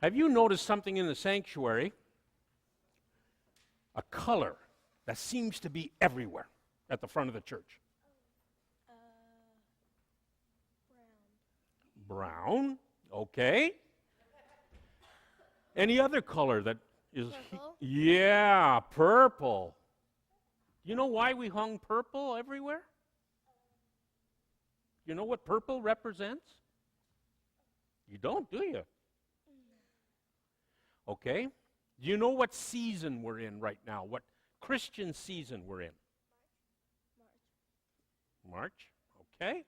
Have you noticed something in the sanctuary? A color that seems to be everywhere at the front of the church. Brown. Okay. Any other color that is... Purple? Yeah, purple. You know why we hung purple everywhere? You know what purple represents? You don't, do you? Okay. Do you know what season we're in right now? What Christian season we're in? March. Okay.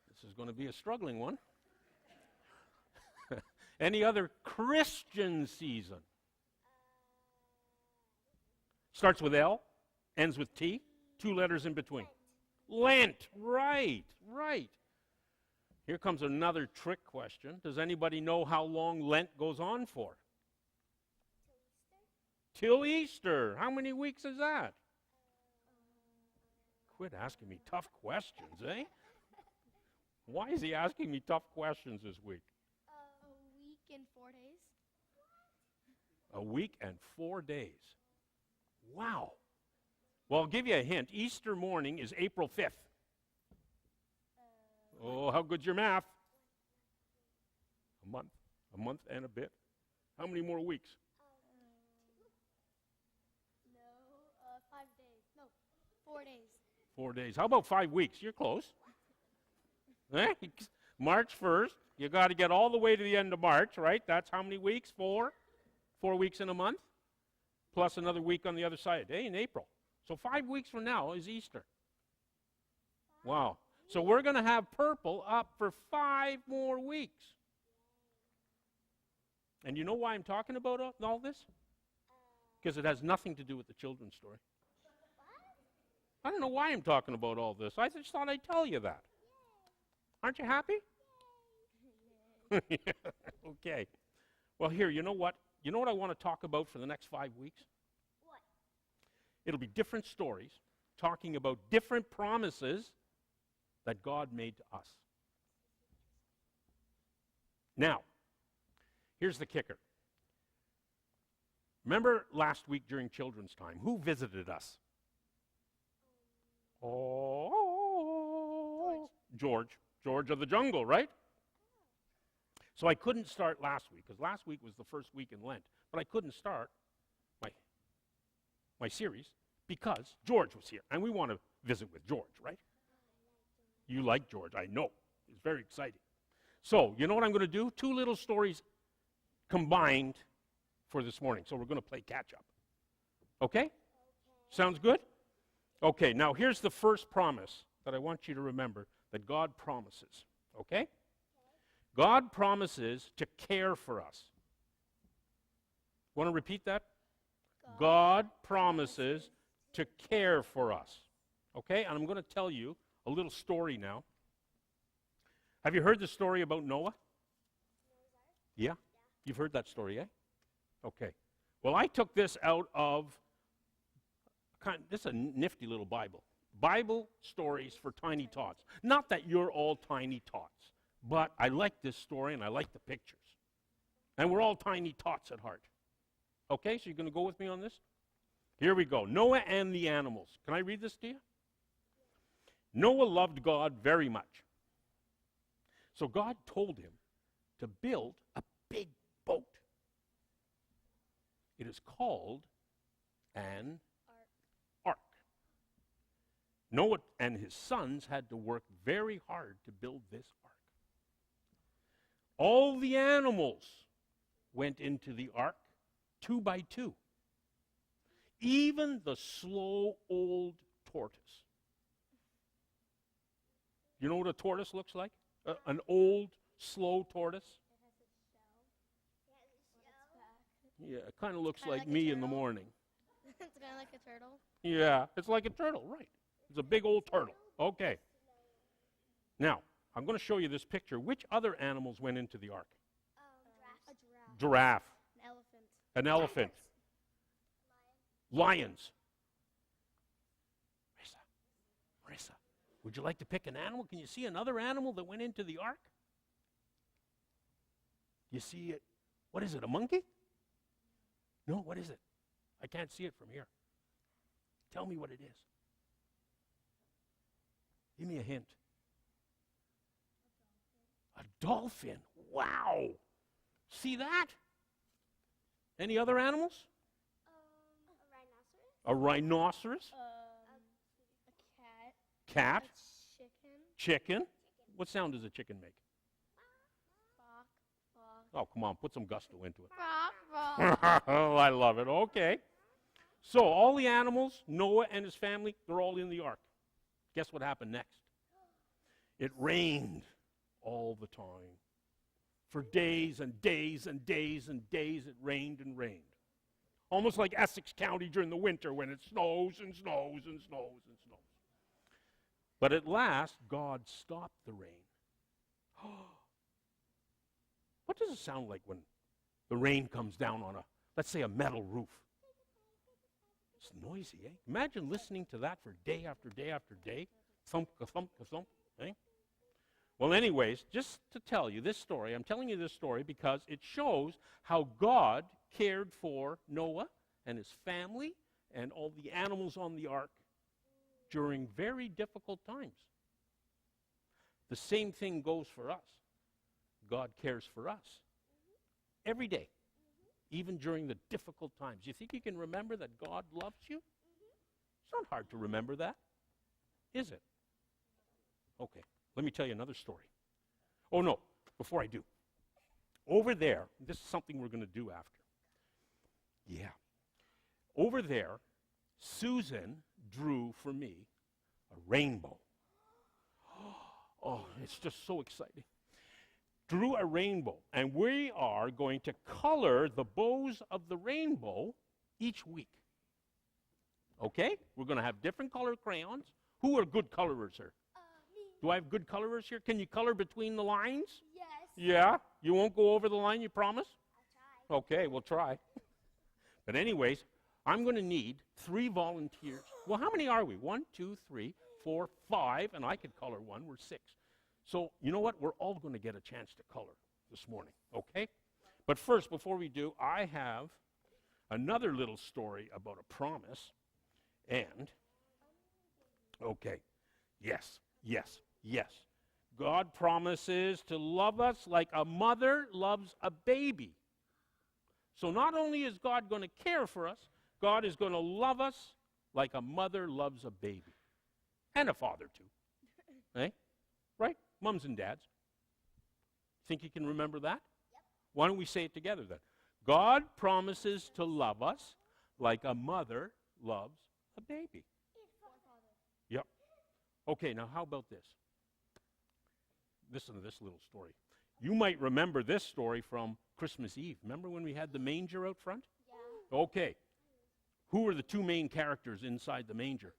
This is going to be a struggling one. Any other Christian season? Starts with L, ends with T, 2 letters in between. Lent. Right. Here comes another trick question. Does anybody know how long Lent goes on for? Till Easter. How many weeks is that? Quit asking me tough questions, eh? Why is he asking me tough questions this week? A week and 4 days. A week and 4 days. Wow. Well, I'll give you a hint. Easter morning is April 5th. Oh, how good's your math? A month and a bit. How many more weeks? 5 days. No, 4 days. 4 days. How about 5 weeks? You're close. Eh? March 1st. You got to get all the way to the end of March, right? That's how many weeks? 4? 4 weeks in a month, plus another week on the other side, in April. So 5 weeks from now is Easter. Wow. So we're going to have purple up for 5 more weeks. And you know why I'm talking about all this? Because it has nothing to do with the children's story. I don't know why I'm talking about all this. I just thought I'd tell you that. Aren't you happy? Okay. Well, here, you know what? You know what I want to talk about for the next 5 weeks? What? It'll be different stories talking about different promises that God made to us. Now, here's the kicker. Remember last week during children's time, who visited us? Oh, George of the Jungle, right? So I couldn't start last week, because last week was the first week in Lent. But I couldn't start my series because George was here. And we want to visit with George, right? You like George, I know. It's very exciting. So, you know what I'm going to do? 2 little stories combined for this morning. So we're going to play catch up. Okay? Sounds good? Okay, now here's the first promise that I want you to remember that God promises. Okay? God promises to care for us. Want to repeat that? God promises to care for us. Okay? And I'm going to tell you a little story now. Have you heard the story about Noah? Yeah? You've heard that story, eh? Okay. Well, I took this out of, this is a nifty little Bible. Bible stories for tiny tots. Not that you're all tiny tots, but I like this story and I like the pictures. And we're all tiny tots at heart. Okay, so you're going to go with me on this? Here we go. Noah and the animals. Can I read this to you? Noah loved God very much. So God told him to build a big boat. It is called an ark. Noah and his sons had to work very hard to build this ark. All the animals went into the ark 2 by 2. Even the slow old tortoise. You know what a tortoise looks like? An old, slow tortoise? Yeah, it kind of looks like me in the morning. It's kind of like a turtle. Yeah, it's like a turtle, right. It's a big old turtle. Okay. Now, I'm going to show you this picture. Which other animals went into the ark? A giraffe. Giraffe. An elephant. An elephant. Lions. Marissa, would you like to pick an animal? Can you see another animal that went into the ark? You see it? What is it, a monkey? No, what is it? I can't see it from here. Tell me what it is. Give me a hint. A dolphin. Wow. See that? Any other animals? A rhinoceros. A rhinoceros? A cat. Cat? A chicken. Chicken? What sound does a chicken make? Bok. Bok. Oh, come on, put some gusto into it. Bok. Bok. Oh, I love it. Okay. So all the animals, Noah and his family, they're all in the ark. Guess what happened next? It rained all the time. For days and days and days and days, it rained and rained. Almost like Essex County during the winter when it snows and snows and snows and snows. But at last, God stopped the rain. What does it sound like when the rain comes down on let's say, a metal roof? It's noisy, eh? Imagine listening to that for day after day after day. Thump, ka-thump, ka-thump, eh? Well, anyways, just to tell you this story, I'm telling you this story because it shows how God cared for Noah and his family and all the animals on the ark during very difficult times. The same thing goes for us. God cares for us every day, even during the difficult times. You think you can remember that God loves you? It's not hard to remember that, is it? Okay, let me tell you another story. Oh, no, before I do. Over there, this is something we're going to do after. Yeah. Over there, Susan drew for me a rainbow. Oh, it's just so exciting. Drew a rainbow, and we are going to color the bows of the rainbow each week. Okay? We're going to have different color crayons. Who are good colorers here? Me. Do I have good colorers here? Can you color between the lines? Yes. Yeah? You won't go over the line, you promise? I'll try. Okay, we'll try. But anyways, I'm going to need 3 volunteers. Well, how many are we? 1, 2, 3, 4, 5, and I could color one. We're 6. So, you know what? We're all going to get a chance to color this morning, okay? But first, before we do, I have another little story about a promise. And, okay, yes. God promises to love us like a mother loves a baby. So not only is God going to care for us, God is going to love us like a mother loves a baby. And a father, too. Eh? Right? Mums and dads. Think you can remember that? Yep. Why don't we say it together then? God promises to love us like a mother loves a baby. Yep. Okay, now how about this? Listen to this little story. You might remember this story from Christmas Eve. Remember when we had the manger out front? Yeah. Okay. Who were the 2 main characters inside the manger?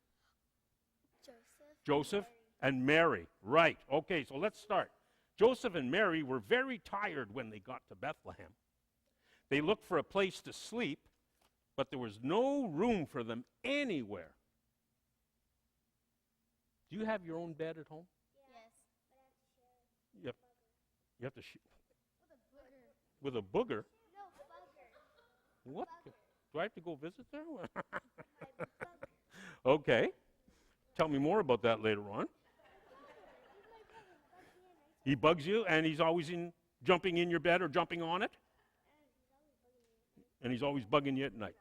Joseph and Mary. Right. Okay, so let's start. Joseph and Mary were very tired when they got to Bethlehem. They looked for a place to sleep, but there was no room for them anywhere. Do you have your own bed at home? Yes. You have to with a booger? No, bugger. What? Do I have to go visit there? Okay. Tell me more about that later on. He bugs you, and he's always jumping in your bed or jumping on it? And he's always bugging you at night.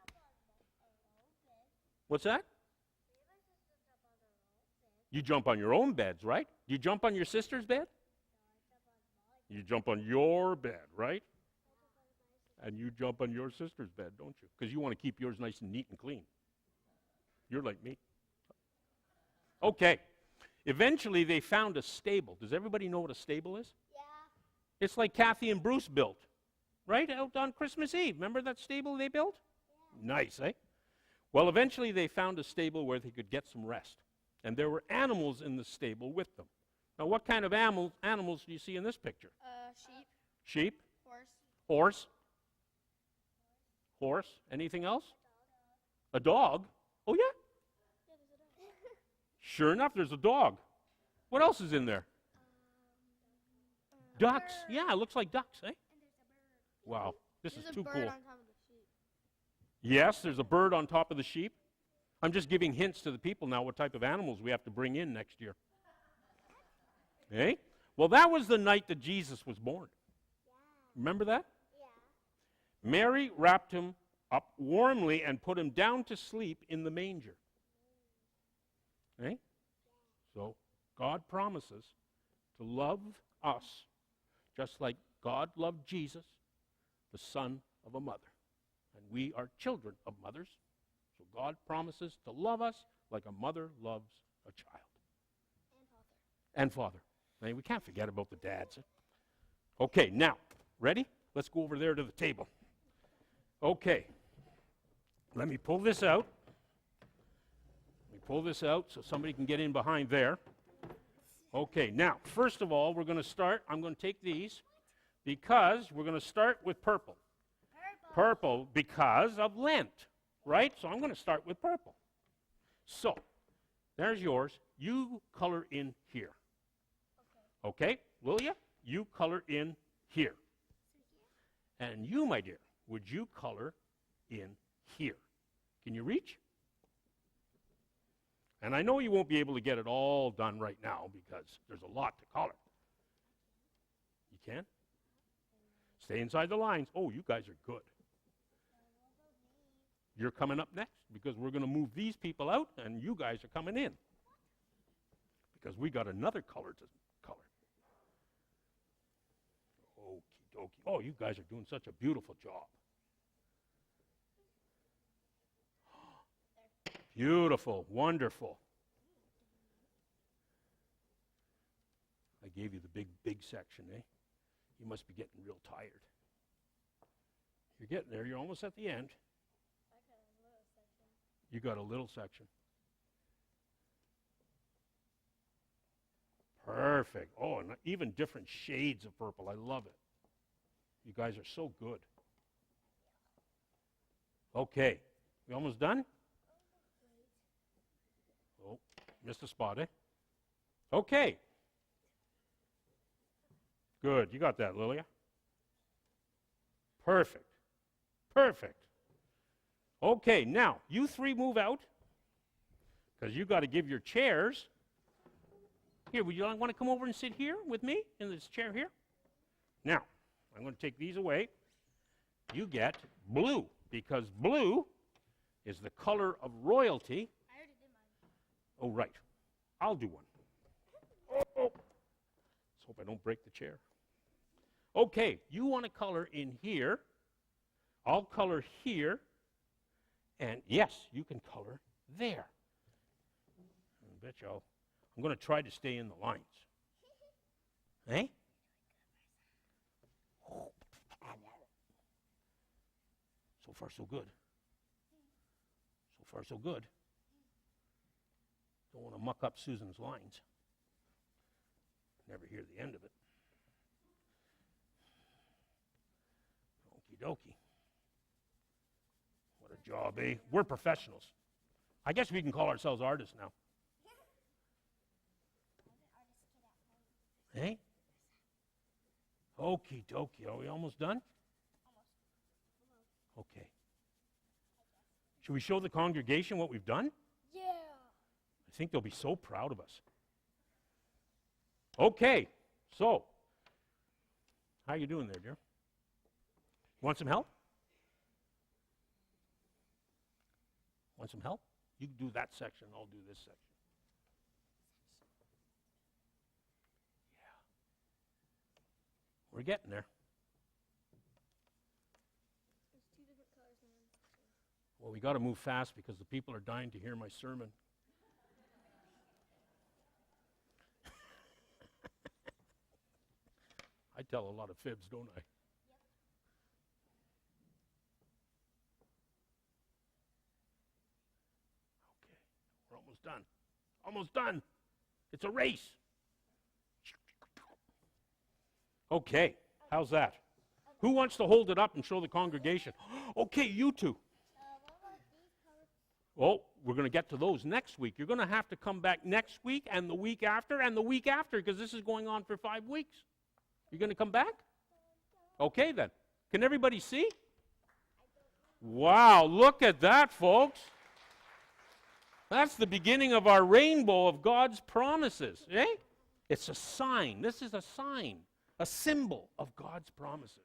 What's that? You jump on your own beds, right? Do you jump on your sister's bed? You jump on your bed, right? And you jump on your sister's bed, don't you? Because you want to keep yours nice and neat and clean. You're like me. Okay. Eventually, they found a stable. Does everybody know what a stable is? Yeah. It's like Kathy and Bruce built, right? Out on Christmas Eve. Remember that stable they built? Yeah. Nice, eh? Well, eventually, they found a stable where they could get some rest. And there were animals in the stable with them. Now, what kind of animals do you see in this picture? Sheep. Sheep? Horse. Horse? Horse. Anything else? A dog? Oh, yeah? Yeah, there's a dog. Sure enough, there's a dog. What else is in there? Ducks. Yeah, it looks like ducks, eh? And there's a bird. Wow. This There's is a too bird cool. on top of the sheep. Yes, there's a bird on top of the sheep. I'm just giving hints to the people now what type of animals we have to bring in next year. Eh? Well, that was the night that Jesus was born. Remember that? Yeah. Mary wrapped him up warmly and put him down to sleep in the manger. Eh? So God promises to love us just like God loved Jesus, the son of a mother. And we are children of mothers. So God promises to love us like a mother loves a child. And father. And we can't forget about the dads. Okay, now, ready? Let's go over there to the table. Okay. Let me pull this out. Let me pull this out so somebody can get in behind there. Okay, now, first of all, we're going to start. I'm going to take these because we're going to start with purple. Purple because of Lent, right? So I'm going to start with purple. So, there's yours. You color in here. Okay, will you? You color in here. And you, my dear, would you color in here? Can you reach? And I know you won't be able to get it all done right now because there's a lot to color. You can? Stay inside the lines. Oh, you guys are good. You're coming up next because we're going to move these people out and you guys are coming in because we got another color to color. Okie dokie. Oh, you guys are doing such a beautiful job. Beautiful, wonderful. I gave you the big section, eh? You must be getting real tired. You're getting there. You're almost at the end. You got a little section. Perfect. Oh, and even different shades of purple. I love it. You guys are so good. Okay. We almost done? Oh, missed a spot, eh? Okay. Good. You got that, Lilia? Perfect. Perfect. Okay, now, you three move out because you got to give your chairs. Here, would you want to come over and sit here with me in this chair here? Now, I'm going to take these away. You get blue because blue is the color of royalty. I already did mine. Oh, right. I'll do one. Oh. Let's hope I don't break the chair. Okay, you want to color in here. I'll color here. And yes, you can color there. I bet y'all. I'm going to try to stay in the lines. Eh? So far, so good. So far, so good. Don't want to muck up Susan's lines. Never hear the end of it. Okie dokie. What a job, eh? We're professionals. I guess we can call ourselves artists now. Eh? Okie dokie. Are we almost done? Okay. Should we show the congregation what we've done? Yeah. I think they'll be so proud of us. Okay, so how you doing there, dear? Want some help? Want some help? You can do that section, I'll do this section. Yeah. We're getting there. There's two different colors now. Well, we got to move fast because the people are dying to hear my sermon. I tell a lot of fibs, don't I? Okay, we're almost done. Almost done. It's a race. Okay, how's that? Who wants to hold it up and show the congregation? Okay, you two. What about these colors? Well, we're going to get to those next week. You're going to have to come back next week and the week after because this is going on for 5 weeks. You're going to come back? Okay, then. Can everybody see? Wow, look at that, folks. That's the beginning of our rainbow of God's promises, eh? It's a sign. This is a sign, a symbol of God's promises.